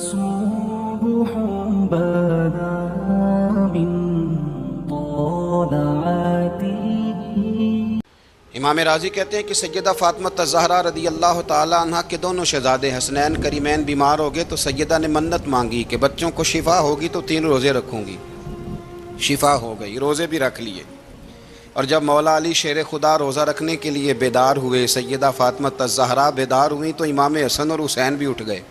صبح بدا من طلعته. امام راضی کہتے ہیں کہ سیدہ فاطمہ الزہرا رضی اللہ تعالی عنہ کے دونوں شہزادے حسنین کریمین بیمار ہو گئے تو سیدہ نے منت مانگی کہ بچوں کو شفا ہوگی تو 3 روزے رکھوں گی. شفا ہو گئی، روزے بھی رکھ لیے. اور جب مولا علی شیر خدا روزہ رکھنے کے لیے بیدار ہوئے، سیدہ فاطمہ الزہرا بیدار ہوئیں تو امام حسن اور حسین بھی اٹھ گئے.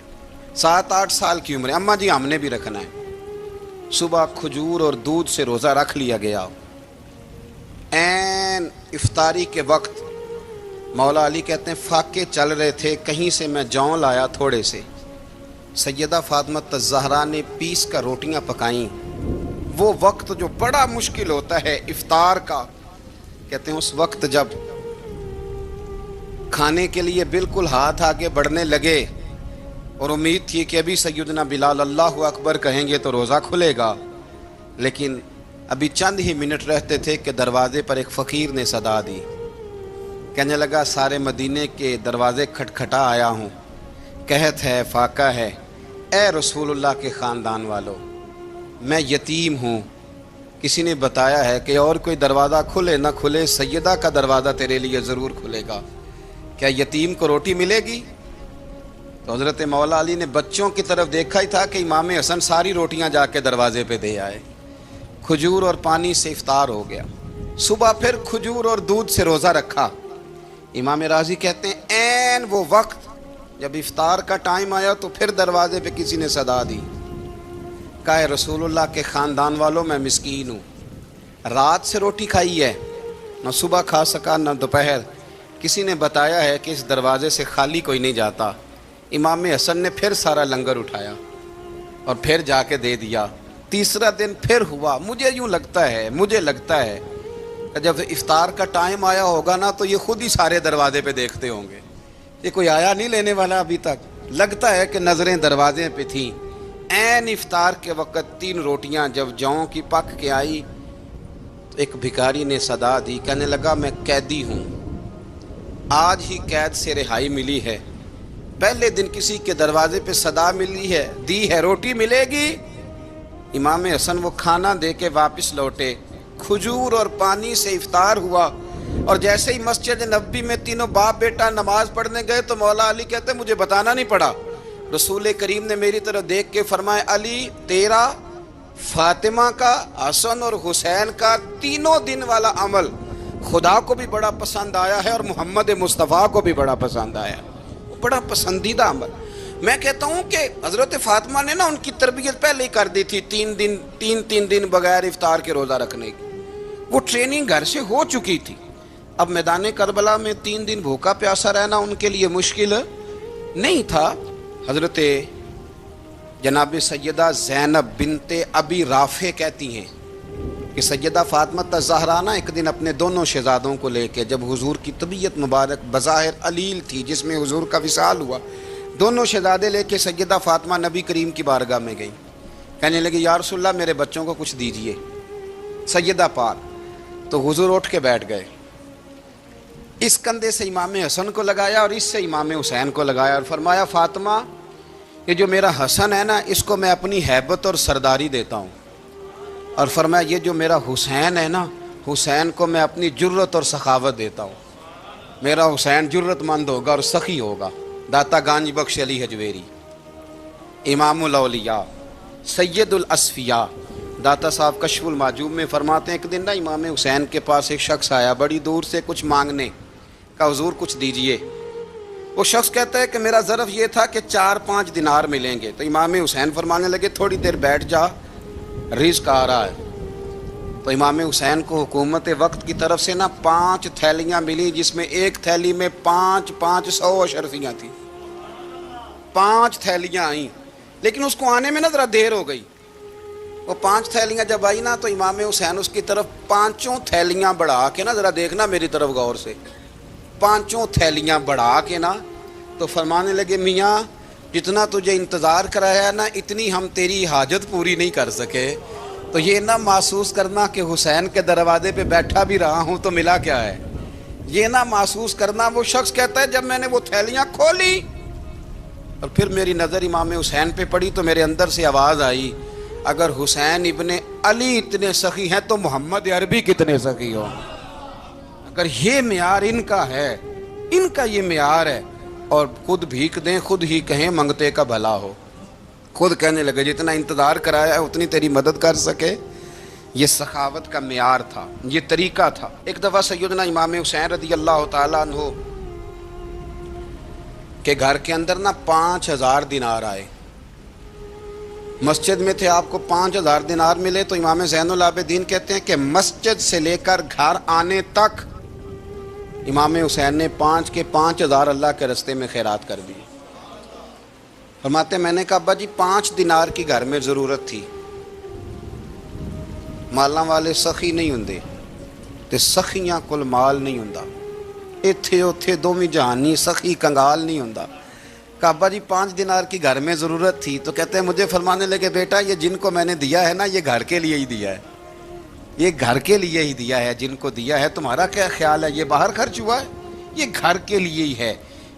7-8 سال کی عمر. اماں جی ہم نے بھی رکھنا ہے. صبح کھجور اور دودھ سے روزہ رکھ لیا گیا. عین افطاری کے وقت مولا علی کہتے ہیں فاقے چل رہے تھے، کہیں سے میں جوں لایا تھوڑے سے. سیدہ فاطمہ الزہرا نے پیس کر روٹیاں پکائیں. وہ وقت جو بڑا مشکل ہوتا ہے افطار کا، کہتے ہیں اس وقت جب کھانے کے لیے بالکل ہاتھ آگے بڑھنے لگے اور امید تھی کہ ابھی سیدنا بلال اللہ اکبر کہیں گے تو روزہ کھلے گا، لیکن ابھی چند ہی منٹ رہتے تھے کہ دروازے پر ایک فقیر نے صدا دی. کہنے لگا سارے مدینے کے دروازے کھٹکھٹا آیا ہوں، قحط ہے، فاقہ ہے، اے رسول اللہ کے خاندان والو، میں یتیم ہوں. کسی نے بتایا ہے کہ اور کوئی دروازہ کھلے نہ کھلے سیدہ کا دروازہ تیرے لیے ضرور کھلے گا. کیا یتیم کو روٹی ملے گی؟ تو حضرت مولا علی نے بچوں کی طرف دیکھا ہی تھا کہ امام حسن ساری روٹیاں جا کے دروازے پہ دے آئے. کھجور اور پانی سے افطار ہو گیا. صبح پھر کھجور اور دودھ سے روزہ رکھا. امام راضی کہتے ہیں عین وہ وقت جب افطار کا ٹائم آیا تو پھر دروازے پہ کسی نے صدا دی. کہا رسول اللہ کے خاندان والوں میں مسکین ہوں، رات سے روٹی کھائی ہے، نہ صبح کھا سکا نہ دوپہر. کسی نے بتایا ہے کہ اس دروازے سے خالی کوئی نہیں جاتا. امام حسن نے پھر سارا لنگر اٹھایا اور پھر جا کے دے دیا. تیسرا دن پھر ہوا. مجھے لگتا ہے کہ جب افطار کا ٹائم آیا ہوگا نا تو یہ خود ہی سارے دروازے پہ دیکھتے ہوں گے، یہ کوئی آیا نہیں لینے والا ابھی تک. لگتا ہے کہ نظریں دروازے پہ تھیں. عین افطار کے وقت 3 روٹیاں جب جوں کی پک کے آئی تو ایک بھکاری نے صدا دی. کہنے لگا میں قیدی ہوں، آج ہی قید سے رہائی ملی ہے. پہلے دن کسی کے دروازے پہ صدا ملی ہے، دی ہے روٹی ملے گی. امام حسن وہ کھانا دے کے واپس لوٹے. کھجور اور پانی سے افطار ہوا اور جیسے ہی مسجد نبوی میں تینوں باپ بیٹا نماز پڑھنے گئے تو مولا علی کہتے مجھے بتانا نہیں پڑا. رسول کریم نے میری طرف دیکھ کے فرمایا علی تیرا، فاطمہ کا، حسن اور حسین کا 3 دن والا عمل خدا کو بھی بڑا پسند آیا ہے اور محمد مصطفیٰ کو بھی بڑا پسند آیا، بڑا پسندیدہ عمل. میں کہتا ہوں کہ حضرت فاطمہ نے نا ان کی تربیت پہلے ہی کر دی تھی 3 دن بغیر افطار کے روزہ رکھنے کی. وہ ٹریننگ گھر سے ہو چکی تھی. اب میدان کربلا میں 3 دن بھوکا پیاسا رہنا ان کے لیے مشکل نہیں تھا. حضرت جناب سیدہ زینب بنت ابی رافع کہتی ہیں کہ سیدہ فاطمہ الزہرا نا ایک دن اپنے دونوں شہزادوں کو لے کے، جب حضور کی طبیعت مبارک بظاہر علیل تھی جس میں حضور کا وصال ہوا، دونوں شہزادے لے کے سیدہ فاطمہ نبی کریم کی بارگاہ میں گئیں. کہنے لگی یا رسول اللہ میرے بچوں کو کچھ دیجئے. سیدہ پاک تو حضور اٹھ کے بیٹھ گئے. اس کندھے سے امام حسن کو لگایا اور اس سے امام حسین کو لگایا اور فرمایا فاطمہ یہ جو میرا حسن ہے نا اس کو میں اپنی ہیبت اور سرداری دیتا ہوں، اور فرمایا یہ جو میرا حسین ہے نا حسین کو میں اپنی جرت اور سخاوت دیتا ہوں. میرا حسین جرت مند ہوگا اور سخی ہوگا. داتا گانج بخش علی حجویری، امام الاولیاء، سید الاصفیاء، داتا صاحب کشف المعجوب میں فرماتے ہیں ایک دن نا امام حسین کے پاس ایک شخص آیا بڑی دور سے کچھ مانگنے کا، حضور کچھ دیجئے. وہ شخص کہتا ہے کہ میرا ظرف یہ تھا کہ 4-5 دینار ملیں گے. تو امام حسین فرمانے لگے تھوڑی دیر بیٹھ جا، رزق آ رہا ہے. تو امام حسین کو حکومت وقت کی طرف سے نا 5 تھیلیاں ملی جس میں ایک تھیلی میں 500 اشرفیاں تھیں. 5 تھیلیاں آئیں لیکن اس کو آنے میں نا ذرا دیر ہو گئی. وہ 5 تھیلیاں جب آئی نا تو امام حسین اس کی طرف 5 تھیلیاں بڑھا کے نا، ذرا دیکھنا میری طرف غور سے، 5 تھیلیاں بڑھا کے نا تو فرمانے لگے میاں جتنا تجھے انتظار کرایا ہے نا اتنی ہم تیری حاجت پوری نہیں کر سکے. تو یہ نہ محسوس کرنا کہ حسین کے دروازے پہ بیٹھا بھی رہا ہوں تو ملا کیا ہے. یہ نہ محسوس کرنا. وہ شخص کہتا ہے جب میں نے وہ تھیلیاں کھولی اور پھر میری نظر امام حسین پہ پڑی تو میرے اندر سے آواز آئی، اگر حسین ابن علی اتنے سخی ہیں تو محمد عربی کتنے سخی ہوں۔ اگر یہ معیار ان کا ہے، ان کا یہ معیار ہے، اور خود بھیک دیں خود ہی کہیں منگتے کا بھلا ہو، خود کہنے لگے جتنا انتظار کرایا ہے اتنی تیری مدد کر سکے۔ یہ سخاوت کا معیار تھا، یہ طریقہ تھا۔ ایک دفعہ سیدنا امام حسین رضی اللہ تعالیٰ عنہ کے گھر کے اندر 5000 دینار آئے۔ مسجد میں تھے، آپ کو 5000 دینار ملے تو امام زین العابدین کہتے ہیں کہ مسجد سے لے کر گھر آنے تک امام حسین نے 5 کے 5000 اللہ کے رستے میں خیرات کر دی۔ فرماتے ہیں میں نے کہا ابا جی 5 دینار کی گھر میں ضرورت تھی، مالاں والے سخی نہیں ہوندے تے سخیاں کل مال نہیں ہوندا، ایتھے اوتھے دوویں جہانی سخی کنگال نہیں ہوندا۔ کہا ابا جی 5 دینار کی گھر میں ضرورت تھی، تو کہتے ہیں مجھے فرمانے لگے بیٹا یہ جن کو میں نے دیا ہے نا یہ گھر کے لیے ہی دیا ہے، یہ گھر کے لیے ہی دیا ہے، جن کو دیا ہے تمہارا کیا خیال ہے یہ باہر خرچ ہوا ہے؟ یہ گھر کے لیے ہی ہے۔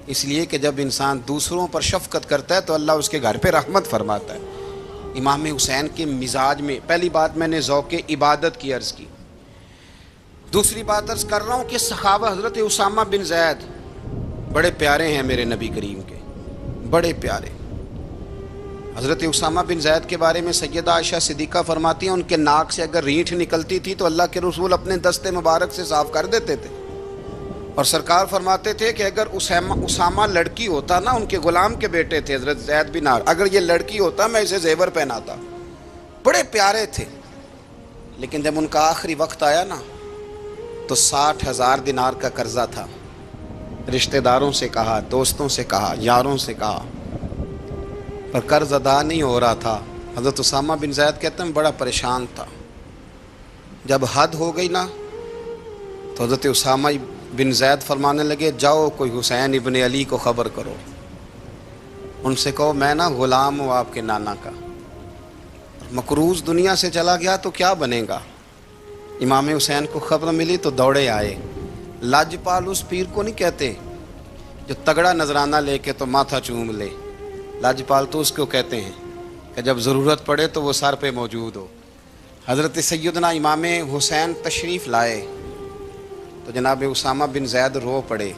اس لیے کہ جب انسان دوسروں پر شفقت کرتا ہے تو اللہ اس کے گھر پہ رحمت فرماتا ہے۔ امام حسین کے مزاج میں پہلی بات میں نے ذوق عبادت کی عرض کی، دوسری بات عرض کر رہا ہوں کہ صحابہ حضرت اسامہ بن زید بڑے پیارے ہیں میرے نبی کریم کے، بڑے پیارے۔ حضرت اسامہ بن زید کے بارے میں سیدہ عائشہ صدیقہ فرماتی ہیں ان کے ناک سے اگر ریٹھ نکلتی تھی تو اللہ کے رسول اپنے دستے مبارک سے صاف کر دیتے تھے، اور سرکار فرماتے تھے کہ اگر اسامہ لڑکی ہوتا نا، ان کے غلام کے بیٹے تھے حضرت زید بن عمرو، اگر یہ لڑکی ہوتا میں اسے زیور پہناتا۔ بڑے پیارے تھے، لیکن جب ان کا آخری وقت آیا نا تو 60,000 دینار کا قرضہ تھا، رشتہ داروں سے کہا، دوستوں سے کہا، یاروں سے کہا، پر قرض ادا نہیں ہو رہا تھا۔ حضرت اسامہ بن زید کہتے ہیں بڑا پریشان تھا۔ جب حد ہو گئی نا تو حضرت اسامہ بن زید فرمانے لگے جاؤ کوئی حسین ابن علی کو خبر کرو، ان سے کہو میں نا غلام ہوں آپ کے نانا کا، مقروض دنیا سے چلا گیا تو کیا بنے گا۔ امام حسین کو خبر ملی تو دوڑے آئے۔ لاجپال اس پیر کو نہیں کہتے جو تگڑا نذرانہ لے کے تو ماتھا چوم لے، لاجپال تو اس کو کہتے ہیں کہ جب ضرورت پڑے تو وہ سر پہ موجود ہو۔ حضرت سیدنا امام حسین تشریف لائے تو جناب اسامہ بن زید رو پڑے،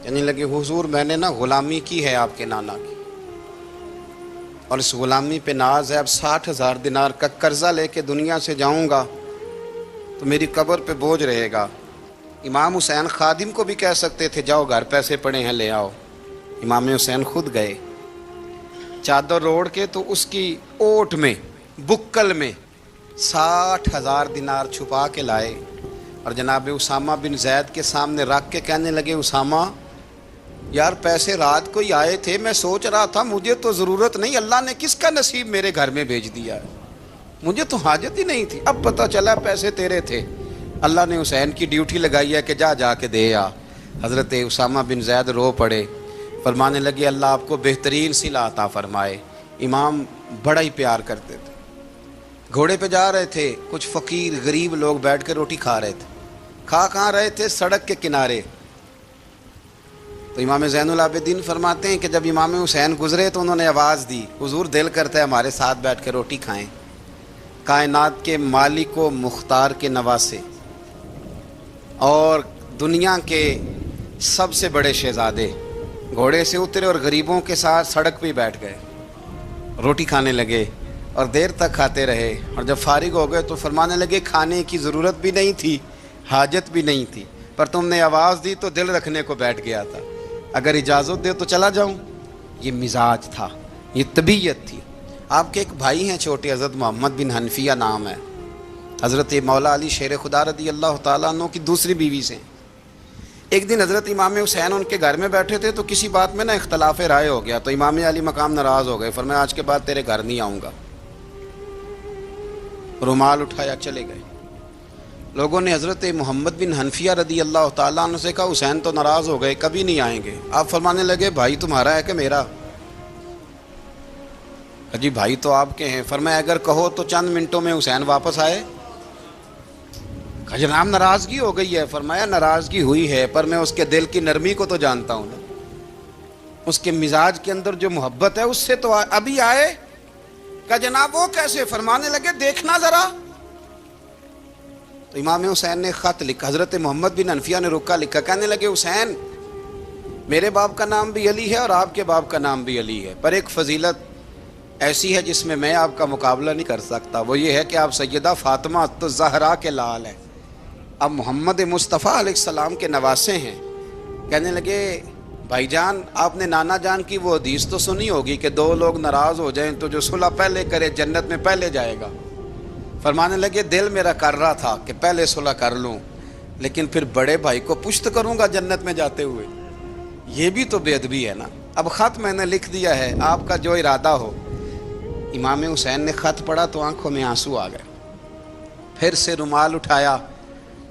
کہنے لگے حضور میں نے نا غلامی کی ہے آپ کے نانا کی، اور اس غلامی پہ ناز ہے، اب 60,000 دینار کا قرضہ لے کے دنیا سے جاؤں گا تو میری قبر پہ بوجھ رہے گا۔ امام حسین خادم کو بھی کہہ سکتے تھے جاؤ گھر پیسے پڑے ہیں لے آؤ، امام حسین خود گئے، چادر اوڑھ کے تو اس کی اوٹ میں بکل میں 60,000 دینار چھپا کے لائے، اور جناب اسامہ بن زید کے سامنے رکھ کے کہنے لگے اسامہ یار پیسے رات کو ہی آئے تھے، میں سوچ رہا تھا مجھے تو ضرورت نہیں، اللہ نے کس کا نصیب میرے گھر میں بھیج دیا ہے، مجھے تو حاجت ہی نہیں تھی، اب پتہ چلا پیسے تیرے تھے، اللہ نے حسین کی ڈیوٹی لگائی ہے کہ جا کے دے آ۔ حضرت اسامہ بن زید رو پڑے، فرمانے لگے اللہ آپ کو بہترین صلہ عطا فرمائے۔ امام بڑا ہی پیار کرتے تھے، گھوڑے پہ جا رہے تھے، کچھ فقیر غریب لوگ بیٹھ کے روٹی کھا رہے تھے، کہاں رہے تھے؟ سڑک کے کنارے۔ تو امام زین العابدین فرماتے ہیں کہ جب امام حسین گزرے تو انہوں نے آواز دی حضور دل کرتا ہے ہمارے ساتھ بیٹھ کے روٹی کھائیں۔ کائنات کے مالک و مختار کے نواسے اور دنیا کے سب سے بڑے شہزادے گھوڑے سے اترے اور غریبوں کے ساتھ سڑک پہ بیٹھ گئے، روٹی کھانے لگے اور دیر تک کھاتے رہے، اور جب فارغ ہو گئے تو فرمانے لگے کھانے کی ضرورت بھی نہیں تھی، حاجت بھی نہیں تھی، پر تم نے آواز دی تو دل رکھنے کو بیٹھ گیا تھا، اگر اجازت دے تو چلا جاؤں۔ یہ مزاج تھا، یہ طبیعت تھی۔ آپ کے ایک بھائی ہیں چھوٹے، حضرت محمد بن حنفیہ نام ہے، حضرت مولا علی شیر خدا رضی اللہ تعالیٰ عنہ کی دوسری بیوی سے۔ ایک دن حضرت امام حسین ان کے گھر میں بیٹھے تھے تو کسی بات میں نا اختلاف رائے ہو گیا، تو امام علی مقام ناراض ہو گئے، فرمایا آج کے بعد تیرے گھر نہیں آؤں گا، رومال اٹھایا چلے گئے۔ لوگوں نے حضرت محمد بن حنفیہ رضی اللہ تعالیٰ عنہ سے کہا حسین تو ناراض ہو گئے، کبھی نہیں آئیں گے۔ آپ فرمانے لگے بھائی تمہارا ہے کہ میرا؟ جی بھائی تو آپ کے ہیں۔ فرمایا اگر کہو تو چند منٹوں میں حسین واپس آئے۔ جناب ناراضگی ہو گئی ہے۔ فرمایا ناراضگی ہوئی ہے پر میں اس کے دل کی نرمی کو تو جانتا ہوں نا۔ اس کے مزاج کے اندر جو محبت ہے اس سے تو ابھی آئے کہ جناب وہ کیسے؟ فرمانے لگے دیکھنا ذرا. تو امام حسین نے خط لکھا، حضرت محمد بن حنفیہ نے رکا لکھا، کہنے لگے حسین میرے باپ کا نام بھی علی ہے اور آپ کے باپ کا نام بھی علی ہے، پر ایک فضیلت ایسی ہے جس میں میں آپ کا مقابلہ نہیں کر سکتا، وہ یہ ہے کہ آپ سیدہ فاطمہ الزہرا کے لال ہیں، اب محمد مصطفیٰ علیہ السلام کے نواسے ہیں. کہنے لگے بھائی جان آپ نے نانا جان کی وہ حدیث تو سنی ہوگی کہ دو لوگ ناراض ہو جائیں تو جو صلح پہلے کرے جنت میں پہلے جائے گا. فرمانے لگے دل میرا کر رہا تھا کہ پہلے صلح کر لوں، لیکن پھر بڑے بھائی کو پشت کروں گا جنت میں جاتے ہوئے، یہ بھی تو بے ادبی ہے نا. اب خط میں نے لکھ دیا ہے، آپ کا جو ارادہ ہو. امام حسین نے خط پڑھا تو آنکھوں میں آنسو آ گئے، پھر سے رومال اٹھایا.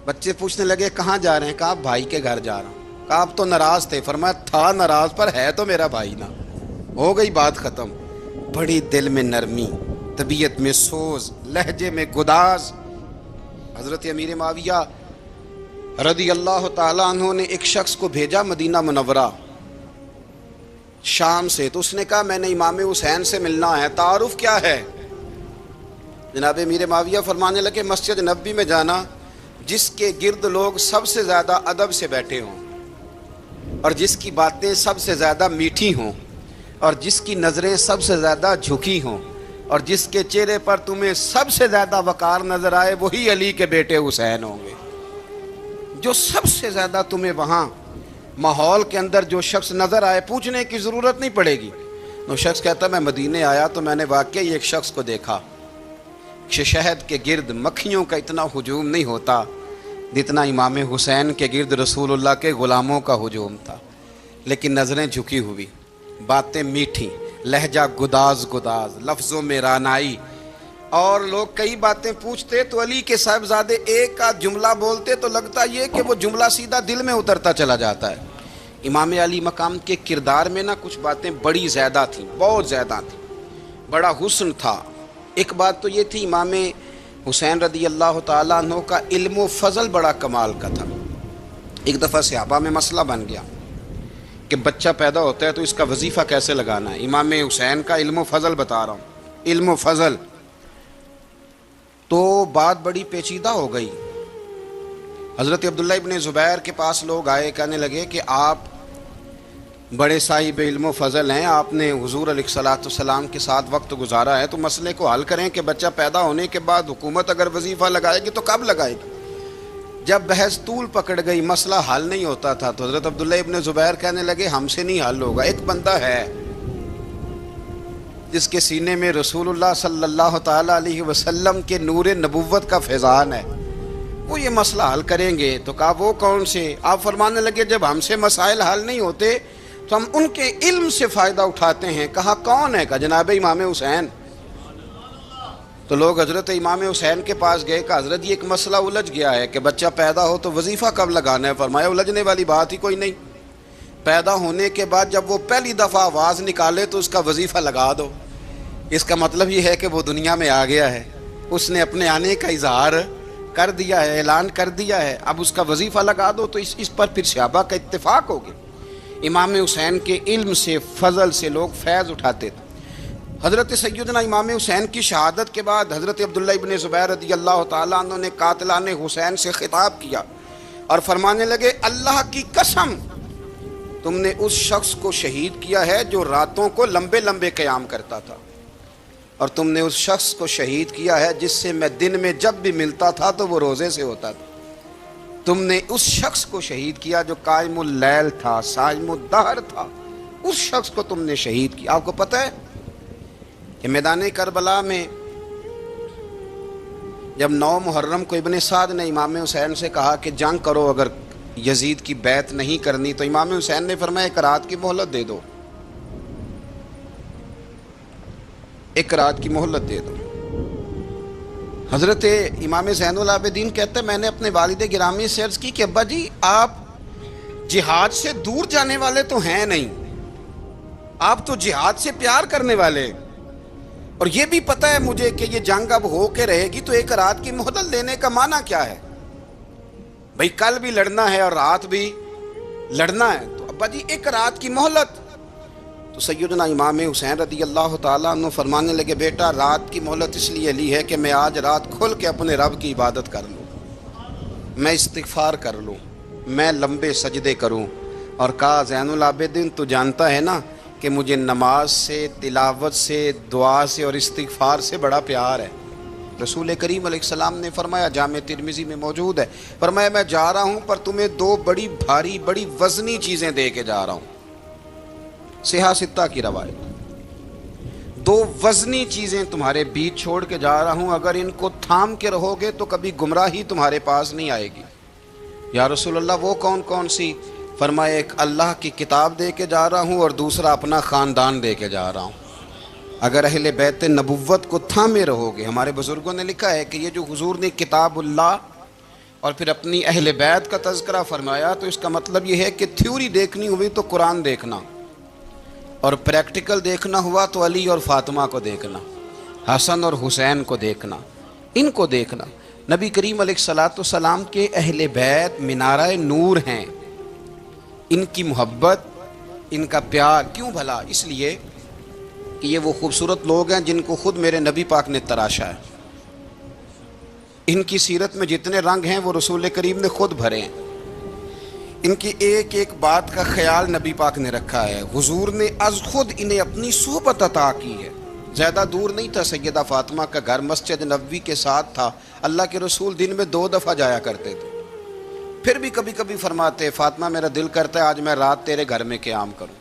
بچے پوچھنے لگے کہاں جا رہے ہیں؟ کہا بھائی کے گھر جا رہا ہوں. کہا آپ تو ناراض تھے؟ فرمایا تھا ناراض پر ہے تو میرا بھائی نا. ہو گئی بات ختم. بڑی دل میں نرمی، طبیعت میں سوز، لہجے میں گداز. حضرت امیر معاویہ رضی اللہ تعالیٰ عنہ نے ایک شخص کو بھیجا مدینہ منورہ شام سے، تو اس نے کہا میں نے امام حسین سے ملنا ہے، تعارف کیا ہے؟ جناب امیر معاویہ فرمانے لگے مسجد نبوی میں جانا جس کے گرد لوگ سب سے زیادہ ادب سے بیٹھے ہوں اور جس کی باتیں سب سے زیادہ میٹھی ہوں اور جس کی نظریں سب سے زیادہ جھکی ہوں اور جس کے چہرے پر تمہیں سب سے زیادہ وقار نظر آئے وہی علی کے بیٹے حسین ہوں گے. جو سب سے زیادہ تمہیں وہاں ماحول کے اندر جو شخص نظر آئے پوچھنے کی ضرورت نہیں پڑے گی. وہ شخص کہتا میں مدینے آیا تو میں نے واقعی ایک شخص کو دیکھا، شہد کے گرد مکھیوں کا اتنا ہجوم نہیں ہوتا جتنا امام حسین کے گرد رسول اللہ کے غلاموں کا ہجوم تھا، لیکن نظریں جھکی ہوئی، باتیں میٹھی، لہجہ گداز گداز، لفظوں میں رانائی. اور لوگ کئی باتیں پوچھتے تو علی کے صاحبزادے ایک کا جملہ بولتے تو لگتا یہ کہ وہ جملہ سیدھا دل میں اترتا چلا جاتا ہے. امام علی مقام کے کردار میں کچھ باتیں بڑی زیادہ تھیں، بہت زیادہ تھیں، بڑا حسن تھا. ایک بات تو یہ تھی امام حسین رضی اللہ تعالیٰ عنہ کا علم و فضل بڑا کمال کا تھا. ایک دفعہ صحابہ میں مسئلہ بن گیا کہ بچہ پیدا ہوتا ہے تو اس کا وظیفہ کیسے لگانا ہے. امام حسین کا علم و فضل بتا رہا ہوں، علم و فضل. تو بات بڑی پیچیدہ ہو گئی. حضرت عبداللہ ابن زبیر کے پاس لوگ آئے، کہنے لگے کہ آپ بڑے صاحب علم و فضل ہیں، آپ نے حضور علیہ الصلوۃ والسلام کے ساتھ وقت گزارا ہے، تو مسئلے کو حل کریں کہ بچہ پیدا ہونے کے بعد حکومت اگر وظیفہ لگائے گی تو کب لگائے گی. جب بحث طول پکڑ گئی، مسئلہ حل نہیں ہوتا تھا، تو حضرت عبداللہ ابن زبیر کہنے لگے ہم سے نہیں حل ہوگا. ایک بندہ ہے جس کے سینے میں رسول اللہ صلی اللہ تعالیٰ علیہ وسلم کے نور نبوت کا فیضان ہے، وہ یہ مسئلہ حل کریں گے. تو کہا وہ کون سے؟ آپ فرمانے لگے جب ہم سے مسائل حل نہیں ہوتے تو ہم ان کے علم سے فائدہ اٹھاتے ہیں. کہا کون ہے؟ کہا جناب امام حسین. تو لوگ حضرت امام حسین کے پاس گئے، کہا حضرت یہ ایک مسئلہ الجھ گیا ہے کہ بچہ پیدا ہو تو وظیفہ کب لگانا ہے. فرمایا الجھنے والی بات ہی کوئی نہیں، پیدا ہونے کے بعد جب وہ پہلی دفعہ آواز نکالے تو اس کا وظیفہ لگا دو. اس کا مطلب یہ ہے کہ وہ دنیا میں آ گیا ہے، اس نے اپنے آنے کا اظہار کر دیا ہے، اعلان کر دیا ہے، اب اس کا وظیفہ لگا دو. تو اس پر پھر صحابہ کا اتفاق ہو گیا. امام حسین کے علم سے، فضل سے لوگ فیض اٹھاتے تھے. حضرت سیدنا امام حسین کی شہادت کے بعد حضرت عبداللہ ابن زبیر رضی اللہ تعالیٰ عنہ نے قاتلان حسین سے خطاب کیا اور فرمانے لگے اللہ کی قسم تم نے اس شخص کو شہید کیا ہے جو راتوں کو لمبے لمبے قیام کرتا تھا، اور تم نے اس شخص کو شہید کیا ہے جس سے میں دن میں جب بھی ملتا تھا تو وہ روزے سے ہوتا تھا. تم نے اس شخص کو شہید کیا جو قائم اللیل تھا، صائم الدہر تھا، اس شخص کو تم نے شہید کیا. آپ کو پتہ ہے کہ میدان کربلا میں جب 9 محرم کو ابن سعد نے امام حسین سے کہا کہ جنگ کرو اگر یزید کی بیعت نہیں کرنی، تو امام حسین نے فرمایا ایک رات کی مہلت دے دو، ایک رات کی مہلت دے دو. حضرت امام زین العابدین کہتے ہیں میں نے اپنے والد گرامی سے عرض کی کہ ابا جی آپ جہاد سے دور جانے والے تو ہیں نہیں، آپ تو جہاد سے پیار کرنے والے، اور یہ بھی پتہ ہے مجھے کہ یہ جنگ اب ہو کے رہے گی، تو ایک رات کی مہلت لینے کا معنی کیا ہے؟ بھئی کل بھی لڑنا ہے اور رات بھی لڑنا ہے، تو ابا جی ایک رات کی مہلت. تو سیدنا امام حسین رضی اللہ تعالیٰ عنہ فرمانے لگے بیٹا رات کی مہلت اس لیے لی ہے کہ میں آج رات کھل کے اپنے رب کی عبادت کر لوں، میں استغفار کر لوں، میں لمبے سجدے کروں۔ اور کہا زین العابدین تو جانتا ہے نا کہ مجھے نماز سے، تلاوت سے، دعا سے اور استغفار سے بڑا پیار ہے۔ رسول کریم علیہ السلام نے فرمایا، جامع ترمذی میں موجود ہے، فرمایا میں جا رہا ہوں پر تمہیں دو بڑی بھاری بڑی وزنی چیزیں دے کے جا رہا ہوں۔ صحیح ستہ کی روایت، دو وزنی چیزیں تمہارے بیچ چھوڑ کے جا رہا ہوں، اگر ان کو تھام کے رہو گے تو کبھی گمراہی تمہارے پاس نہیں آئے گی۔ یا رسول اللہ وہ کون کون سی؟ فرمایا ایک اللہ کی کتاب دے کے جا رہا ہوں اور دوسرا اپنا خاندان دے کے جا رہا ہوں۔ اگر اہل بیت نبوت کو تھامے رہو گے، ہمارے بزرگوں نے لکھا ہے کہ یہ جو حضور نے کتاب اللہ اور پھر اپنی اہل بیت کا تذکرہ فرمایا تو اس کا مطلب یہ ہے کہ تھیوری دیکھنی ہوئی تو قرآن دیکھنا، اور پریکٹیکل دیکھنا ہوا تو علی اور فاطمہ کو دیکھنا، حسن اور حسین کو دیکھنا، ان کو دیکھنا۔ نبی کریم علیہ الصلاۃ والسلام کے اہل بیت منارہ نور ہیں، ان کی محبت، ان کا پیار کیوں بھلا؟ اس لیے کہ یہ وہ خوبصورت لوگ ہیں جن کو خود میرے نبی پاک نے تراشا ہے۔ ان کی سیرت میں جتنے رنگ ہیں وہ رسول کریم نے خود بھرے ہیں۔ ان کی ایک ایک بات کا خیال نبی پاک نے رکھا ہے، حضور نے از خود انہیں اپنی صحبت عطا کی ہے۔ زیادہ دور نہیں تھا سیدہ فاطمہ کا گھر، مسجد نبوی کے ساتھ تھا، اللہ کے رسول دن میں 2 دفعہ جایا کرتے تھے۔ پھر بھی کبھی کبھی فرماتے فاطمہ میرا دل کرتا ہے آج میں رات تیرے گھر میں قیام کروں،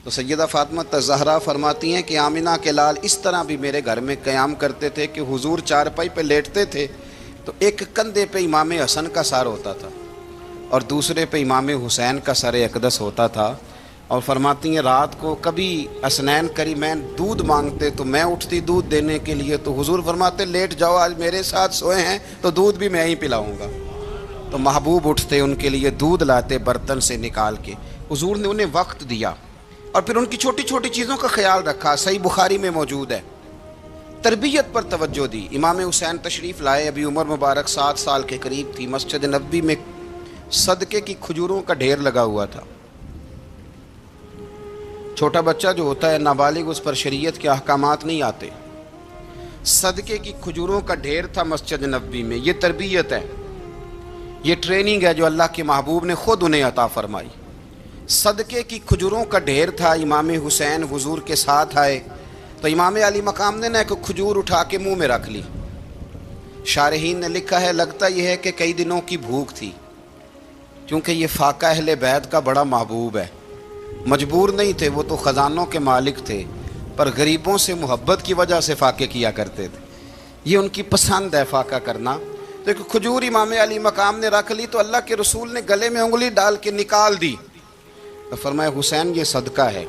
تو سیدہ فاطمہ الزہرا فرماتی ہیں کہ آمنہ کے لال اس طرح بھی میرے گھر میں قیام کرتے تھے کہ حضور چارپائی پہ لیٹتے تھے تو ایک کندھے پہ امام حسن کا سر ہوتا تھا اور دوسرے پہ امام حسین کا سر اقدس ہوتا تھا، اور فرماتی ہیں رات کو کبھی حسنین کریمین دودھ مانگتے تو میں اٹھتی دودھ دینے کے لیے، تو حضور فرماتے لیٹ جاؤ آج میرے ساتھ سوئے ہیں تو دودھ بھی میں ہی پلاؤں گا، تو محبوب اٹھتے ان کے لیے دودھ لاتے برتن سے نکال کے۔ حضور نے انہیں وقت دیا اور پھر ان کی چھوٹی چھوٹی چیزوں کا خیال رکھا۔ صحیح بخاری میں موجود ہے، تربیت پر توجہ دی۔ امام حسین تشریف لائے، ابھی عمر مبارک 7 سال کے قریب تھی، مسجد نبوی میں صدقے کی کھجوروں کا ڈھیر لگا ہوا تھا۔ چھوٹا بچہ جو ہوتا ہے نابالغ، اس پر شریعت کے احکامات نہیں آتے۔ صدقے کی کھجوروں کا ڈھیر تھا مسجد نبوی میں۔ یہ تربیت ہے، یہ ٹریننگ ہے جو اللہ کے محبوب نے خود انہیں عطا فرمائی۔ صدقے کی کھجوروں کا ڈھیر تھا، امام حسین حضور کے ساتھ آئے تو امام علی مقام نے ایک کھجور اٹھا کے منہ میں رکھ لی۔ شارحین نے لکھا ہے لگتا یہ ہے کہ کئی دنوں کی بھوک تھی، کیونکہ یہ فاقہ اہل بیت کا بڑا محبوب ہے۔ مجبور نہیں تھے، وہ تو خزانوں کے مالک تھے، پر غریبوں سے محبت کی وجہ سے فاقے کیا کرتے تھے، یہ ان کی پسند ہے فاقہ کرنا۔ تو ایک کھجور امام علی مقام نے رکھ لی تو اللہ کے رسول نے گلے میں انگلی ڈال کے نکال دی، تو فرمایا حسین یہ صدقہ ہے،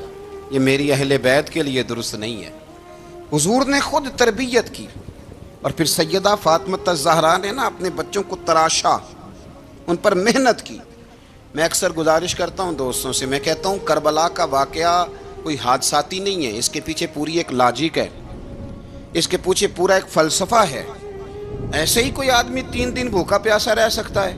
یہ میری اہل بیت کے لیے درست نہیں ہے۔ حضور نے خود تربیت کی، اور پھر سیدہ فاطمہ الزہرا نے اپنے بچوں کو تراشا، ان پر محنت کی۔ میں اکثر گزارش کرتا ہوں دوستوں سے، میں کہتا ہوں کربلا کا واقعہ کوئی حادثاتی نہیں ہے، اس کے پیچھے پوری ایک لاجک ہے، اس کے پیچھے پورا ایک فلسفہ ہے۔ ایسے ہی کوئی آدمی 3 دن بھوکا پیاسا رہ سکتا ہے؟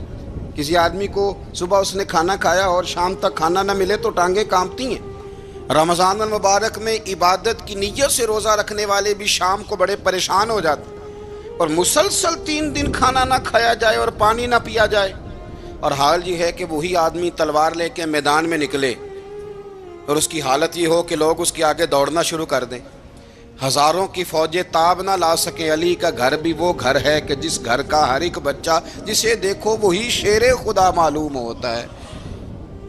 کسی آدمی کو صبح اس نے کھانا کھایا اور شام تک کھانا نہ ملے تو ٹانگیں کانپتی ہیں۔ رمضان المبارک میں عبادت کی نیت سے روزہ رکھنے والے بھی شام کو بڑے پریشان ہو جاتے، اور مسلسل 3 دن کھانا نہ کھایا جائے اور پانی نہ پیا جائے، اور حال یہ ہے کہ وہی آدمی تلوار لے کے میدان میں نکلے اور اس کی حالت یہ ہو کہ لوگ اس کے آگے دوڑنا شروع کر دیں، ہزاروں کی فوجیں تاب نہ لا سکے۔ علی کا گھر بھی وہ گھر ہے کہ جس گھر کا ہر ایک بچہ جسے دیکھو وہی شیر خدا معلوم ہوتا ہے۔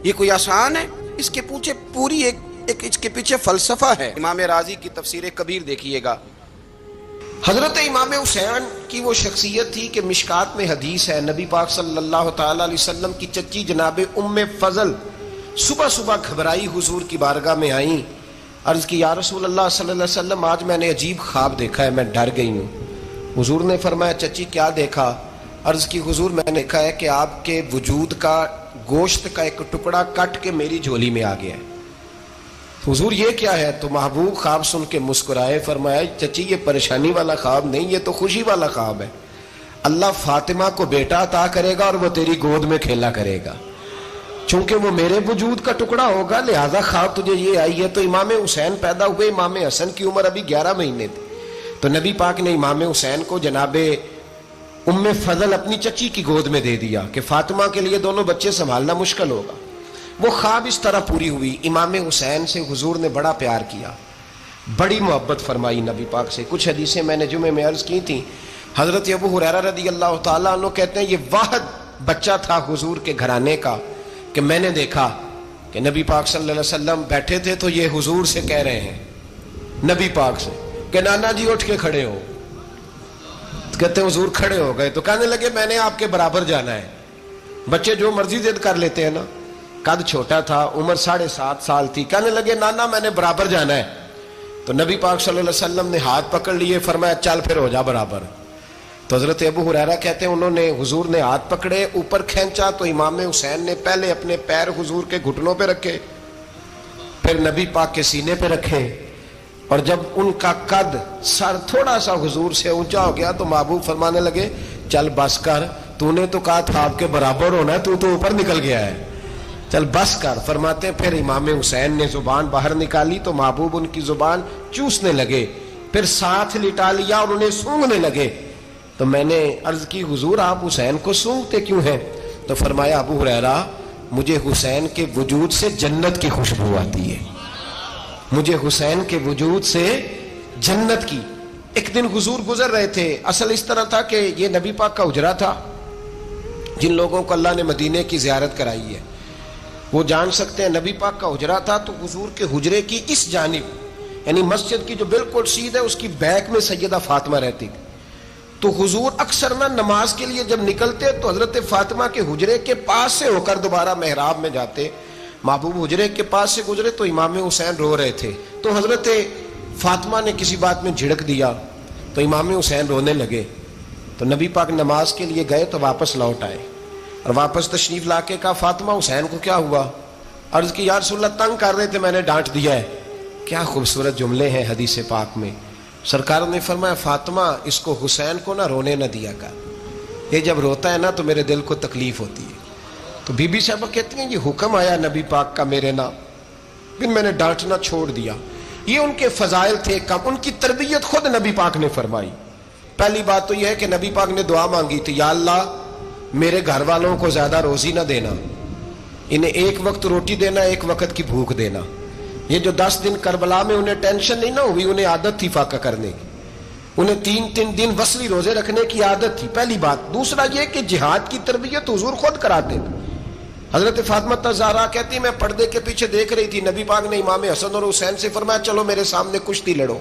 یہ کوئی آسان ہے؟ اس کے پیچھے پوری ایک اس کے پیچھے فلسفہ ہے۔ امام راضی کی تفسیر کبیر دیکھیے گا، حضرت امام حسین کی وہ شخصیت تھی کہ مشکات میں حدیث ہے، نبی پاک صلی اللہ تعالی علیہ وسلم کی چچی جناب ام فضل صبح صبح گھبرائی حضور کی بارگاہ میں آئیں، عرض کی یا رسول اللہ صلی اللہ علیہ وسلم آج میں نے عجیب خواب دیکھا ہے، میں ڈر گئی ہوں۔ حضور نے فرمایا چچی کیا دیکھا؟ عرض کی حضور میں نے دیکھا ہے کہ آپ کے وجود کا گوشت کا ایک ٹکڑا کٹ کے میری جھولی میں آ گیا ہے۔ حضور یہ کیا ہے؟ تو محبوب خواب سن کے مسکرائے، فرمایا چچی یہ پریشانی والا خواب نہیں، یہ تو خوشی والا خواب ہے، اللہ فاطمہ کو بیٹا عطا کرے گا اور وہ تیری گود میں کھیلا کرے گا۔ چونکہ وہ میرے وجود کا ٹکڑا ہوگا لہذا خواب تجھے یہ آئی ہے. تو امام حسین پیدا ہوئے, امام حسن کی عمر ابھی 11 مہینے تھی. تو نبی پاک نے امام حسین کو جناب ام فضل اپنی چچی کی گود میں دے دیا کہ فاطمہ کے لیے دونوں بچے سنبھالنا مشکل ہوگا. وہ خواب اس طرح پوری ہوئی. امام حسین سے حضور نے بڑا پیار کیا, بڑی محبت فرمائی نبی پاک سے. کچھ حدیثیں میں نے جمعے میں عرض کی تھیں. حضرت ابو ہریرہ رضی اللہ تعالیٰ عنہ کہتے ہیں یہ واحد بچہ تھا حضور کے گھرانے کا کہ میں نے دیکھا کہ نبی پاک صلی اللہ علیہ وسلم بیٹھے تھے تو یہ حضور سے کہہ رہے ہیں, نبی پاک سے, کہ نانا جی اٹھ کے کھڑے ہو. کہتے ہیں حضور کھڑے ہو گئے تو کہنے لگے میں نے آپ کے برابر جانا ہے. بچے جو مرضی ضد کر لیتے ہیں نا. قد چھوٹا تھا, عمر 7.5 سال تھی. کہنے لگے نانا میں نے برابر جانا ہے. تو نبی پاک صلی اللہ علیہ وسلم نے ہاتھ پکڑ لیے, فرمایا چل پھر ہو جا برابر. تو حضرت ابو ہریرہ کہتے ہیں انہوں نے حضور نے ہاتھ پکڑے, اوپر کھینچا تو امام حسین نے پہلے اپنے پیر حضور کے گھٹنوں پہ رکھے, پھر نبی پاک کے سینے پہ رکھے, اور جب ان کا قد سر تھوڑا سا حضور سے اونچا ہو گیا تو محبوب فرمانے لگے چل بس کر, تو نے تو کہا تھا آپ کے برابر ہونا ہے, تو اوپر نکل گیا ہے, چل بس کر. فرماتے ہیں پھر امام حسین نے زبان باہر نکالی تو محبوب ان کی زبان چوسنے لگے, پھر ساتھ لٹا لیا اور انہیں سونگھنے لگے. تو میں نے عرض کی حضور آپ حسین کو سونگتے کیوں ہیں؟ تو فرمایا ابو ہریرہ مجھے حسین کے وجود سے جنت کی خوشبو آتی ہے, مجھے حسین کے وجود سے جنت کی. ایک دن حضور گزر رہے تھے. اصل اس طرح تھا کہ یہ نبی پاک کا حجرہ تھا. جن لوگوں کو اللہ نے مدینے کی زیارت کرائی ہے وہ جان سکتے ہیں نبی پاک کا حجرہ تھا. تو حضور کے حجرے کی اس جانب یعنی مسجد کی جو بالکل سیدھ ہے اس کی بیک میں سیدہ فاطمہ رہتی. تو حضور اکثر نہ نماز کے لیے جب نکلتے تو حضرت فاطمہ کے حجرے کے پاس سے ہو کر دوبارہ محراب میں جاتے. محبوب حجرے کے پاس سے گزرے تو امام حسین رو رہے تھے. تو حضرت فاطمہ نے کسی بات میں جھڑک دیا تو امام حسین رونے لگے. تو نبی پاک نماز کے لیے گئے تو واپس لوٹ آئے اور واپس تشریف لا کے کہا فاطمہ حسین کو کیا ہوا؟ عرض کی یا رسول اللہ تنگ کر رہے تھے میں نے ڈانٹ دیا ہے. کیا خوبصورت جملے ہیں حدیث پاک میں. سرکار نے فرمایا فاطمہ اس کو حسین کو نہ رونے نہ دیا کر, یہ جب روتا ہے نا تو میرے دل کو تکلیف ہوتی ہے. تو بی بی صاحبہ کہتی ہیں یہ حکم آیا نبی پاک کا میرے نا, پھر میں نے ڈانٹنا چھوڑ دیا. یہ ان کے فضائل تھے کم, ان کی تربیت خود نبی پاک نے فرمائی. پہلی بات تو یہ ہے کہ نبی پاک نے دعا مانگی تھی یا اللہ میرے گھر والوں کو زیادہ روزی نہ دینا, انہیں ایک وقت روٹی دینا, ایک وقت کی بھوک دینا. یہ جو 10 دن کربلا میں انہیں ٹینشن نہیں نہ ہوئی, انہیں عادت تھی فاقہ کرنے کی, انہیں 3 دن وصلی روزے رکھنے کی عادت تھی. پہلی بات. دوسرا یہ کہ جہاد کی تربیت حضور خود کراتے تھے. حضرت فاطمہ الزہرا کہتی میں پردے کے پیچھے دیکھ رہی تھی, نبی پاک نے امام حسن اور حسین سے فرمایا چلو میرے سامنے کشتی لڑو.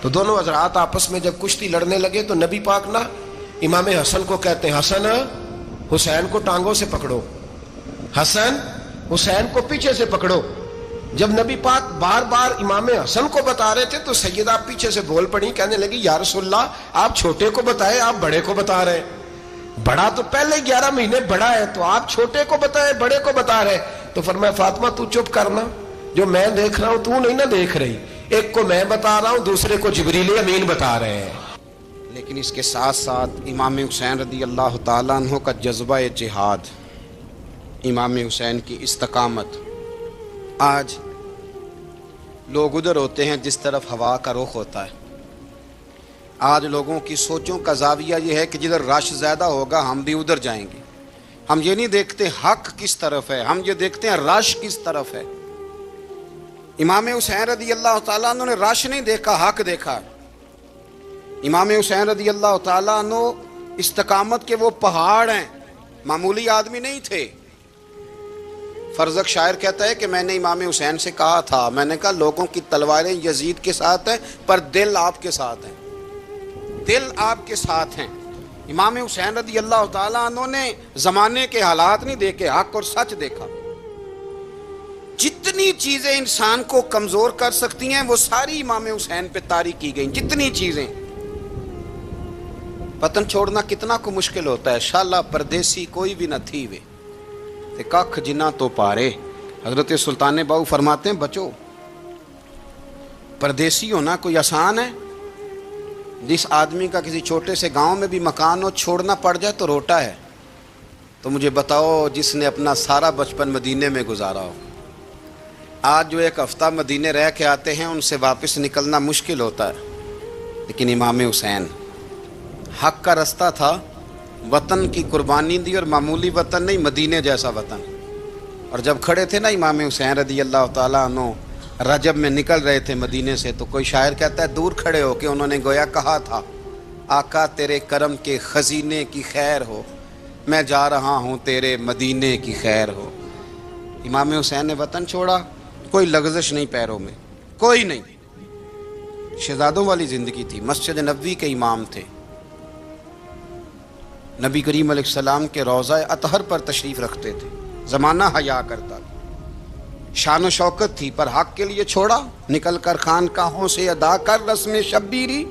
تو دونوں حضرات آپس میں جب کشتی لڑنے لگے تو نبی پاک نا امام حسن کو کہتے ہیں حسن حسین کو ٹانگوں سے پکڑو, حسن حسین کو پیچھے سے پکڑو. جب نبی پاک بار بار امام حسن کو بتا رہے تھے تو سیدہ پیچھے سے بول پڑی, کہنے لگی یا رسول اللہ آپ چھوٹے کو بتائے آپ بڑے کو بتا رہے ہیں. بڑا تو پہلے 11 مہینے بڑا ہے تو آپ چھوٹے کو بتائے بڑے کو بتا رہے. تو فرمایا فاطمہ تو چپ کرنا, جو میں دیکھ رہا ہوں تو نہیں نہ دیکھ رہی. ایک کو میں بتا رہا ہوں دوسرے کو جبریل امین بتا رہے ہیں. لیکن اس کے ساتھ ساتھ امام حسین رضی اللہ تعالیٰ عنہ کا جذبہ جہاد, امام حسین کی استقامت. آج لوگ ادھر ہوتے ہیں جس طرف ہوا کا رخ ہوتا ہے. آج لوگوں کی سوچوں کا زاویہ یہ ہے کہ جدھر رش زیادہ ہوگا ہم بھی ادھر جائیں گے. ہم یہ نہیں دیکھتے حق کس طرف ہے, ہم یہ دیکھتے ہیں رش کس طرف ہے. امام حسین رضی اللہ تعالیٰ عنہ نے رش نہیں دیکھا, حق دیکھا. امام حسین رضی اللہ تعالیٰ عنہ استقامت کے وہ پہاڑ ہیں, معمولی آدمی نہیں تھے. فرزق شاعر کہتا ہے کہ میں نے امام حسین سے کہا تھا, میں نے کہا لوگوں کی تلواریں یزید کے ساتھ ہیں پر دل آپ کے ساتھ ہیں, دل آپ کے ساتھ ہیں. امام حسین رضی اللہ تعالیٰ عنہ نے زمانے کے حالات نہیں دیکھے, حق اور سچ دیکھا. جتنی چیزیں انسان کو کمزور کر سکتی ہیں وہ ساری امام حسین پہ طاری کی گئیں. جتنی چیزیں, وطن چھوڑنا کتنا کو مشکل ہوتا ہے. شالا پردیسی کوئی بھی نہ تھی وے تے ککھ جنہ تو پارے. حضرت سلطان باؤ فرماتے ہیں بچو پردیسی ہونا کوئی آسان ہے؟ جس آدمی کا کسی چھوٹے سے گاؤں میں بھی مکان ہو چھوڑنا پڑ جائے تو روٹا ہے. تو تو مجھے بتاؤ جس نے اپنا سارا بچپن مدینے میں گزارا ہو، آج جو ایک ہفتہ مدینے رہ کے آتے ہیں ان سے واپس نکلنا مشکل ہوتا ہے. لیکن امام حسین حق کا رستہ تھا، وطن کی قربانی دی، اور معمولی وطن نہیں، مدینے جیسا وطن. اور جب کھڑے تھے نا امام حسین رضی اللہ تعالیٰ عنہ رجب میں نکل رہے تھے مدینے سے، تو کوئی شاعر کہتا ہے دور کھڑے ہو کے انہوں نے گویا کہا تھا، آقا تیرے کرم کے خزینے کی خیر ہو، میں جا رہا ہوں تیرے مدینے کی خیر ہو. امام حسین نے وطن چھوڑا، کوئی لغزش نہیں پیروں میں، کوئی نہیں. شہزادوں والی زندگی تھی، مسجد نبوی کے امام تھے، نبی کریم علیہ السلام کے روضہ اطہر پر تشریف رکھتے تھے، زمانہ حیا کرتا تھا، شان و شوکت تھی، پر حق کے لیے چھوڑا، نکل کر خانقاہوں سے ادا کر رسم شبیری.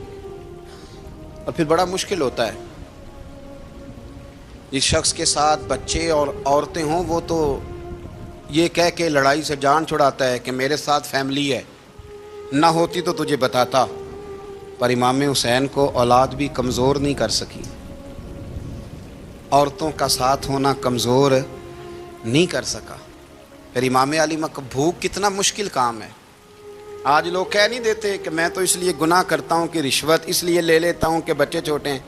اور پھر بڑا مشکل ہوتا ہے، جس شخص کے ساتھ بچے اور عورتیں ہوں وہ تو یہ کہہ کے لڑائی سے جان چھڑاتا ہے کہ میرے ساتھ فیملی ہے، نہ ہوتی تو تجھے بتاتا. پر امام حسین کو اولاد بھی کمزور نہیں کر سکی، عورتوں کا ساتھ ہونا کمزور نہیں کر سکا. پھر امام علی بھوک کتنا مشکل کام ہے. آج لوگ کہہ نہیں دیتے کہ میں تو اس لیے گناہ کرتا ہوں کہ رشوت اس لیے لے لیتا ہوں کہ بچے چھوٹے ہیں.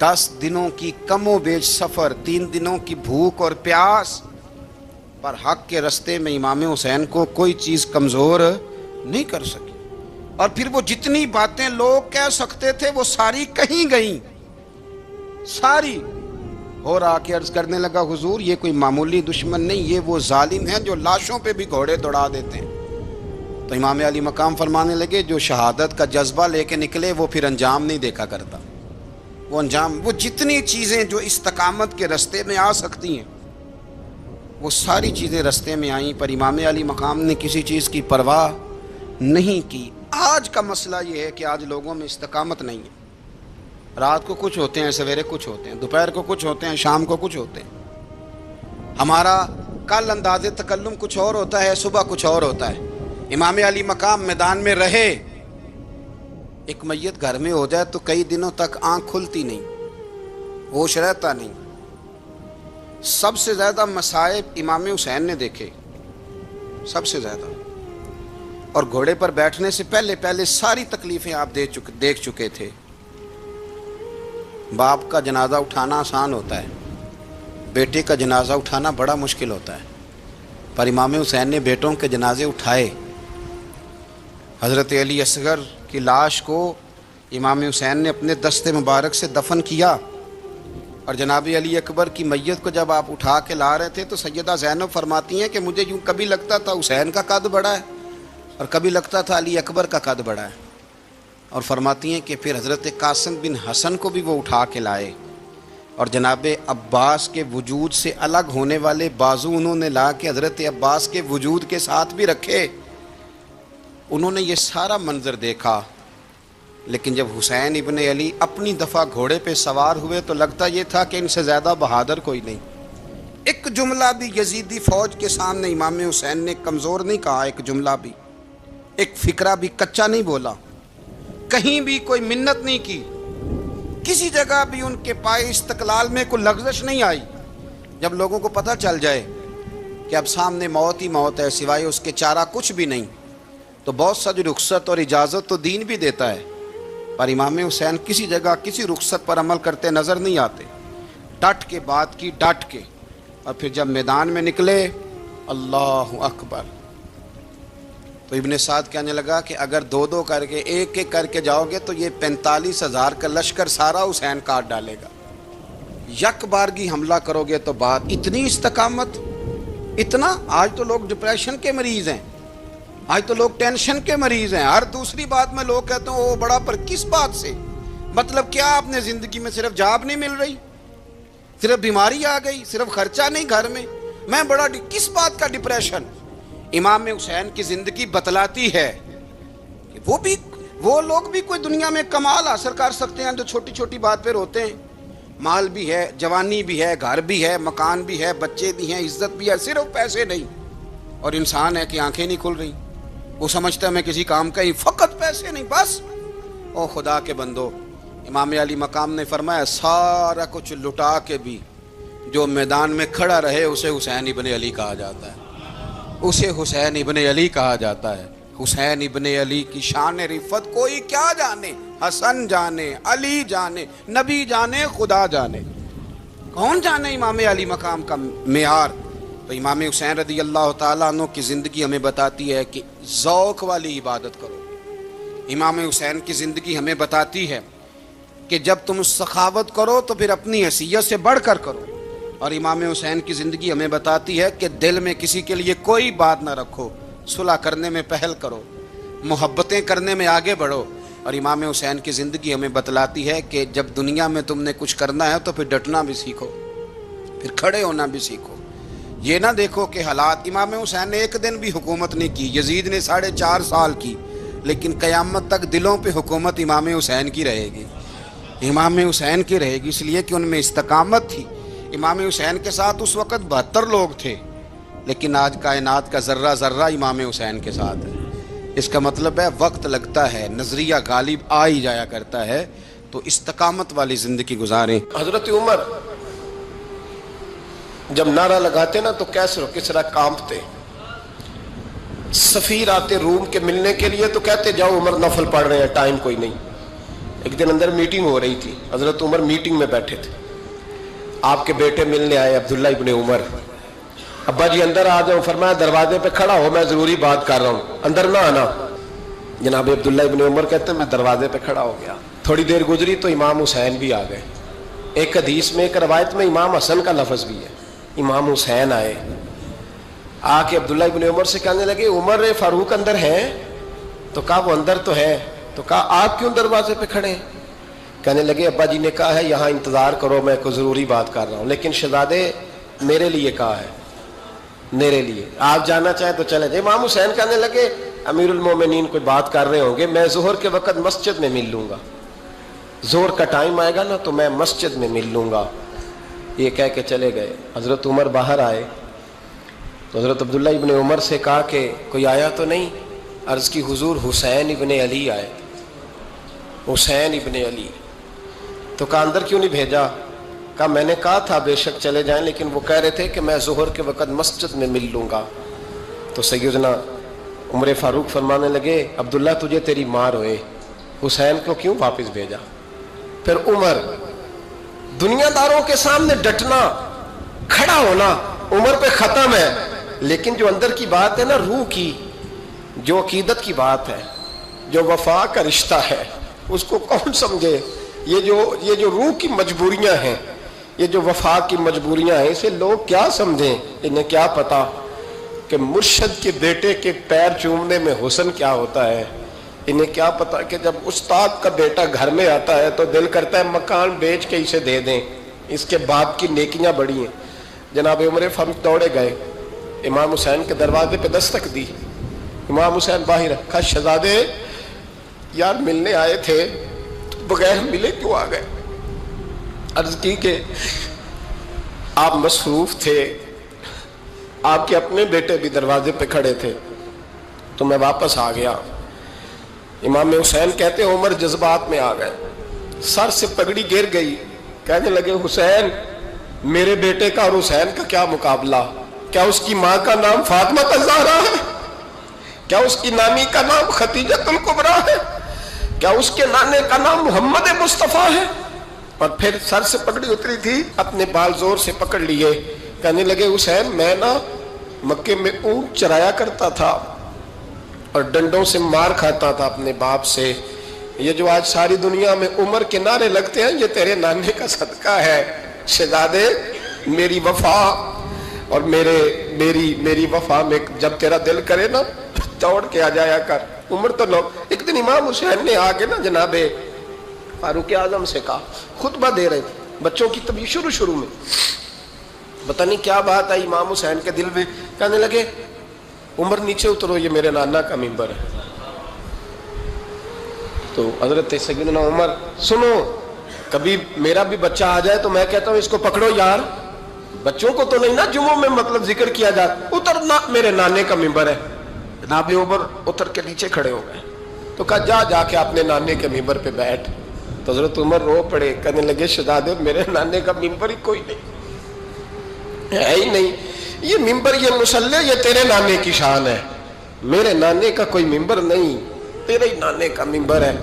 10 دنوں کی کم و بیش سفر، 3 دنوں کی بھوک اور پیاس، پر حق کے رستے میں امام حسین کو کوئی چیز کمزور نہیں کر سکی. اور پھر وہ جتنی باتیں لوگ کہہ سکتے تھے وہ ساری کہیں گئیں، ساری. اور آ کے عرض کرنے لگا حضور یہ کوئی معمولی دشمن نہیں، یہ وہ ظالم ہیں جو لاشوں پہ بھی گھوڑے دوڑا دیتے ہیں. تو امام علی مقام فرمانے لگے جو شہادت کا جذبہ لے کے نکلے وہ پھر انجام نہیں دیکھا کرتا. وہ انجام، وہ جتنی چیزیں جو استقامت کے رستے میں آ سکتی ہیں وہ ساری چیزیں رستے میں آئیں، پر امام علی مقام نے کسی چیز کی پرواہ نہیں کی. آج کا مسئلہ یہ ہے کہ آج لوگوں میں استقامت نہیں ہے. رات کو کچھ ہوتے ہیں، سویرے کچھ ہوتے ہیں، دوپہر کو کچھ ہوتے ہیں، شام کو کچھ ہوتے ہیں. ہمارا کل انداز تکلم کچھ اور ہوتا ہے، صبح کچھ اور ہوتا ہے. امام علی مقام میدان میں رہے، ایک میت گھر میں ہو جائے تو کئی دنوں تک آنکھ کھلتی نہیں، ہوش رہتا نہیں. سب سے زیادہ مصائب امام حسین نے دیکھے، سب سے زیادہ. اور گھوڑے پر بیٹھنے سے پہلے ساری تکلیفیں آپ دیکھ چکے تھے. باپ کا جنازہ اٹھانا آسان ہوتا ہے، بیٹے کا جنازہ اٹھانا بڑا مشکل ہوتا ہے. پر امام حسین نے بیٹوں کے جنازے اٹھائے. حضرت علی اصغر کی لاش کو امام حسین نے اپنے دست مبارک سے دفن کیا. اور جناب علی اکبر کی میت کو جب آپ اٹھا کے لا رہے تھے تو سیدہ زینب فرماتی ہیں کہ مجھے یوں کبھی لگتا تھا حسین کا قد بڑا ہے اور کبھی لگتا تھا علی اکبر کا قد بڑا ہے. اور فرماتی ہیں کہ پھر حضرت قاسم بن حسن کو بھی وہ اٹھا کے لائے، اور جناب عباس کے وجود سے الگ ہونے والے بازو انہوں نے لا کے حضرت عباس کے وجود کے ساتھ بھی رکھے. انہوں نے یہ سارا منظر دیکھا. لیکن جب حسین ابن علی اپنی دفعہ گھوڑے پہ سوار ہوئے تو لگتا یہ تھا کہ ان سے زیادہ بہادر کوئی نہیں. ایک جملہ بھی یزیدی فوج کے سامنے امام حسین نے کمزور نہیں کہا، ایک جملہ بھی، ایک فکرہ بھی کچا نہیں بولا، کہیں بھی کوئی منت نہیں کی، کسی جگہ بھی ان کے پائے استقلال میں کوئی لغزش نہیں آئی. جب لوگوں کو پتہ چل جائے کہ اب سامنے موت ہی موت ہے، سوائے اس کے چارہ کچھ بھی نہیں، تو بہت ساری رخصت اور اجازت تو دین بھی دیتا ہے. پر امام حسین کسی جگہ کسی رخصت پر عمل کرتے نظر نہیں آتے. ڈٹ کے بات کی، ڈٹ کے. اور پھر جب میدان میں نکلے، اللہ اکبر، تو ابن سعد کہنے لگا کہ اگر 2 کر کے، ایک کر کے جاؤ گے تو یہ 45,000 کا لشکر سارا حسین کاٹ ڈالے گا. یک بارگی حملہ کرو گے تو بات. اتنی استقامت، اتنا. آج تو لوگ ڈپریشن کے مریض ہیں، آج تو لوگ ٹینشن کے مریض ہیں. ہر دوسری بات میں لوگ کہتے ہیں وہ بڑا، پر کس بات سے؟ مطلب کیا آپ نے زندگی میں صرف جاب نہیں مل رہی، صرف بیماری آ گئی، صرف خرچہ نہیں گھر میں بڑا کس بات کا ڈپریشن؟ امام حسین کی زندگی بتلاتی ہے کہ وہ لوگ بھی کوئی دنیا میں کمال حاصل کر سکتے ہیں جو چھوٹی چھوٹی بات پہ روتے ہیں. مال بھی ہے، جوانی بھی ہے، گھر بھی ہے، مکان بھی ہے، بچے بھی ہیں، عزت بھی ہے، صرف پیسے نہیں. اور انسان ہے کہ آنکھیں نہیں کھل رہی، وہ سمجھتا ہے میں کسی کام کا ہی، فقط پیسے نہیں بس. او خدا کے بندو، امام علی مقام نے فرمایا سارا کچھ لٹا کے بھی جو میدان میں کھڑا رہے اسے حسین ابن علی کہا جاتا ہے، اسے حسین ابن علی کہا جاتا ہے۔ حسین ابن علی کی شان رفت کوئی کیا جانے، حسن جانے، علی جانے، نبی جانے، خدا جانے، کون جانے امام علی مقام کا معیار۔ تو امام حسین رضی اللہ تعالیٰ عنہ کی زندگی ہمیں بتاتی ہے کہ ذوق والی عبادت کرو۔ امام حسین کی زندگی ہمیں بتاتی ہے کہ جب تم سخاوت کرو تو پھر اپنی حیثیت سے بڑھ کر کرو، اور امام حسین کی زندگی ہمیں بتاتی ہے کہ دل میں کسی کے لیے کوئی بات نہ رکھو، صلح کرنے میں پہل کرو، محبتیں کرنے میں آگے بڑھو۔ اور امام حسین کی زندگی ہمیں بتلاتی ہے کہ جب دنیا میں تم نے کچھ کرنا ہے تو پھر ڈٹنا بھی سیکھو، پھر کھڑے ہونا بھی سیکھو۔ یہ نہ دیکھو کہ حالات، امام حسین نے ایک دن بھی حکومت نہیں کی، یزید نے 4.5 سال کی، لیکن قیامت تک دلوں پہ حکومت امام حسین کی رہے گی، امام حسین کی رہے گی، اس لیے کہ ان میں استقامت تھی۔ امام حسین کے ساتھ اس وقت 72 لوگ تھے، لیکن آج کائنات کا ذرہ ذرہ امام حسین کے ساتھ ہے۔ اس کا مطلب ہے وقت لگتا ہے، نظریہ غالب آ ہی جایا کرتا ہے، تو استقامت والی زندگی گزاریں۔ حضرت عمر جب نعرہ لگاتے نا تو کیسر و کسرا کانپتے، سفیر آتے روم کے ملنے کے لیے تو کہتے جاؤ عمر نفل پڑھ رہے ہیں، ٹائم کوئی نہیں۔ ایک دن اندر میٹنگ ہو رہی تھی، حضرت عمر میٹنگ میں بیٹھے تھے، آپ کے بیٹے ملنے آئے عبداللہ ابن عمر، ابا جی اندر آ جاؤ، فرمایا دروازے پہ کھڑا ہو، میں ضروری بات کر رہا ہوں، اندر نہ آنا۔ جناب عبداللہ ابن عمر کہتے ہیں میں دروازے پہ کھڑا ہو گیا، تھوڑی دیر گزری تو امام حسین بھی آ گئے۔ ایک حدیث میں، ایک روایت میں امام حسن کا لفظ بھی ہے، امام حسین آئے، آ کے عبداللہ ابن عمر سے کہنے لگے عمر فاروق اندر ہیں؟ تو کہا وہ اندر تو ہے۔ تو کہا آپ کیوں دروازے پہ کھڑے ہیں؟ کہنے لگے ابا جی نے کہا ہے یہاں انتظار کرو، میں کوئی ضروری بات کر رہا ہوں، لیکن شہزادے میرے لیے کہا ہے، میرے لیے آپ جانا چاہیں تو چلے جائیں۔ امام حسین کہنے لگے امیر المومنین کوئی بات کر رہے ہوں گے، میں ظہر کے وقت مسجد میں مل لوں گا، ظہر کا ٹائم آئے گا نا تو میں مسجد میں مل لوں گا۔ یہ کہہ کے چلے گئے۔ حضرت عمر باہر آئے تو حضرت عبداللہ ابن عمر سے کہا کہ کوئی آیا تو نہیں؟ عرض کی حضور حسین ابن علی آئے، حسین ابن علی۔ تو کہا اندر کیوں نہیں بھیجا؟ کہا میں نے کہا تھا بے شک چلے جائیں، لیکن وہ کہہ رہے تھے کہ میں ظہر کے وقت مسجد میں مل لوں گا۔ تو سیدنا عمر فاروق فرمانے لگے عبداللہ تجھے تیری مار ہوئے، حسین کو کیوں واپس بھیجا؟ پھر عمر دنیا داروں کے سامنے ڈٹنا، کھڑا ہونا عمر پہ ختم ہے، لیکن جو اندر کی بات ہے نا، روح کی، جو عقیدت کی بات ہے، جو وفا کا رشتہ ہے، اس کو کون سمجھے؟ یہ جو روح کی مجبوریاں ہیں، یہ جو وفا کی مجبوریاں ہیں، اسے لوگ کیا سمجھیں؟ انہیں کیا پتا کہ مرشد کے بیٹے کے پیر چومنے میں حسن کیا ہوتا ہے؟ انہیں کیا پتا کہ جب استاد کا بیٹا گھر میں آتا ہے تو دل کرتا ہے مکان بیچ کے اسے دے دیں، اس کے باپ کی نیکیاں بڑی ہیں۔ جناب عمر فاروق دوڑے گئے، امام حسین کے دروازے پہ دستک دی، امام حسین باہر رکھا، شہزادے یار ملنے آئے تھے تو بغیر ملے کیوں آ گئے؟ عرض کی کہ آپ مصروف تھے، آپ کے اپنے بیٹے بھی دروازے پہ کھڑے تھے تو میں واپس آ گیا۔ امام حسین کہتے ہیں عمر جذبات میں آ گئے، سر سے پگڑی گر گئی، کہنے لگے حسین میرے بیٹے کا اور حسین کا کیا مقابلہ؟ کیا اس کی ماں کا نام فاطمہ الزہرا ہے؟ کیا اس کی نانی کا نام خدیجہ الکبریٰ ہے؟ کیا اس کے نانے کا نام محمد مصطفیٰ ہے؟ اور پھر سر سے پگڑی اتری تھی، اپنے بال زور سے پکڑ لیے، کہنے لگے حسین میں نا مکے میں اونٹ چرایا کرتا تھا اور ڈنڈوں سے مار کھاتا تھا اپنے باپ سے، یہ جو آج ساری دنیا میں عمر کے نعرے لگتے ہیں یہ تیرے نانے کا صدقہ ہے۔ شہزادے میری وفا اور میری وفا میں جب تیرا دل کرے نا دوڑ کے آ جایا کر۔ عمر تو لوگ، ایک دن امام حسین نے آگے نا جناب فاروق اعظم سے کہا، خطبہ دے رہے تھے بچوں کی طبیعت شروع میں، پتہ نہیں کیا بات آئی امام حسین کے دل میں، کہنے لگے عمر نیچے اترو، یہ میرے نانا کا ممبر ہے۔ تو حضرت سیدنا عمر سنو، کبھی میرا بھی بچہ آ جائے تو میں کہتا ہوں اس کو پکڑو یار، بچوں کو تو نہیں نا جمعوں میں مطلب ذکر کیا جاتا، اترنا میرے نانے کا ممبر ہے۔ جناب عمر اتر کے نیچے کھڑے ہو گئے تو کہا جا کے اپنے نانے کے ممبر پہ بیٹھ۔ تو تو حضرت عمر رو پڑے، کہنے لگے شہزادے میرے نانے کا ممبر ہی کوئی نہیں ہے ہی نہیں، یہ ممبر یہ مصلی یہ تیرے نانے کی شان ہے، میرے نانے کا کوئی ممبر نہیں، تیرے ہی نانے کا ممبر ہے۔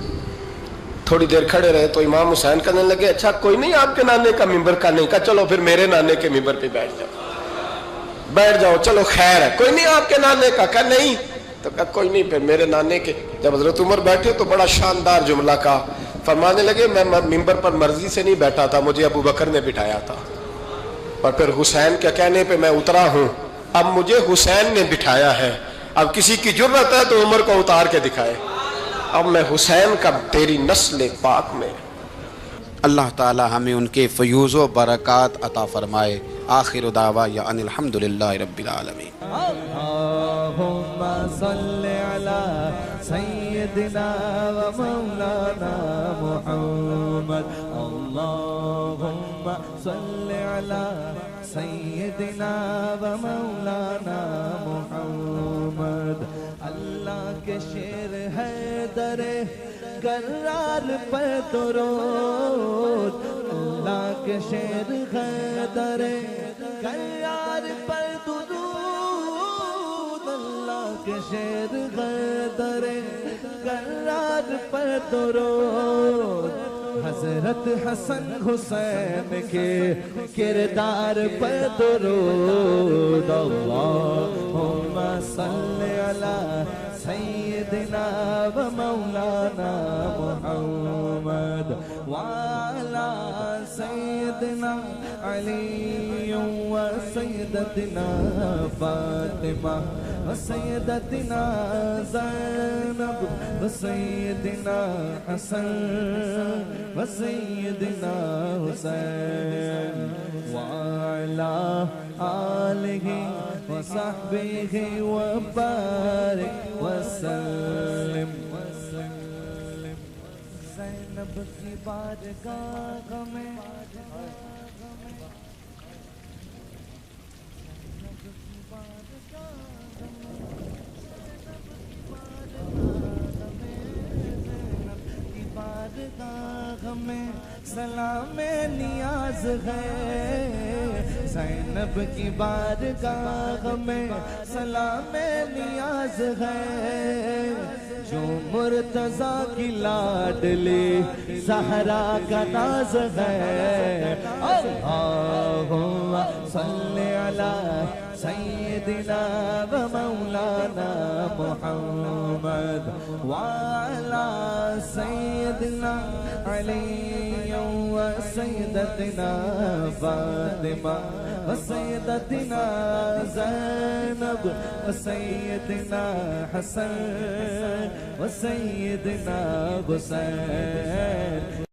تھوڑی دیر کھڑے رہے تو امام حسین کہنے لگے اچھا کوئی نہیں آپ کے نانے کا ممبر کا نہیں، کہا چلو پھر میرے نانے کے ممبر پہ بیٹھ جاؤ چلو خیر ہے، کوئی نہیں آپ کے نانے کا، کہا نہیں، تو کہا کوئی نہیں پھر میرے نانے کے۔ جب حضرت عمر بیٹھے تو بڑا شاندار جملہ کہا، فرمانے لگے میں ممبر پر مرضی سے نہیں بیٹھا تھا، مجھے ابو بکر نے بٹھایا تھا، اور پھر حسین کے کہنے پہ میں اترا ہوں، اب مجھے حسین نے بٹھایا ہے، اب کسی کی جرت ہے تو عمر کو اتار کے دکھائے، اب میں حسین کا تیری نسل پاک میں۔ اللہ تعالی ہمیں ان کے فیوز و برکات عطا فرمائے۔ آخر دعوانا ان الحمدللہ رب العالمین۔ اللہم صل علی سیدنا و مولانا محمد، اللہم صل علی سیدنا و مولانا محمد۔ اللہ کے شیر ہے در کرار پر درود، اللہ کے شیر ہے در کرار پر درود، اللہ کے شیر ہے در کرار پر درود۔ حضرت حسن حسین کے کردار پر درود، اللہم صل علی سیدنا و مولانا محمد وعلی سیدنا علی و سیدتنا فاطمہ و سیدتنا زینب و سیدنا حسن و سیدنا حسین وعلی آلہ وصحبہ وبارک وسلم۔ زینب کی بارگاہ میں ہمیں سلام نیاز ہے، زینب کی بارگاہ میں سلام نیاز ہے، جو مرتضیٰ کی لاڈلی زہرا کا ناز ہے۔ اللہم صل علی سیدنا و مولانا محمد وعلی سیدنا علی و سیدتنا فاطمہ و سیدتنا زینب و سیدنا حسن و سیدنا حسین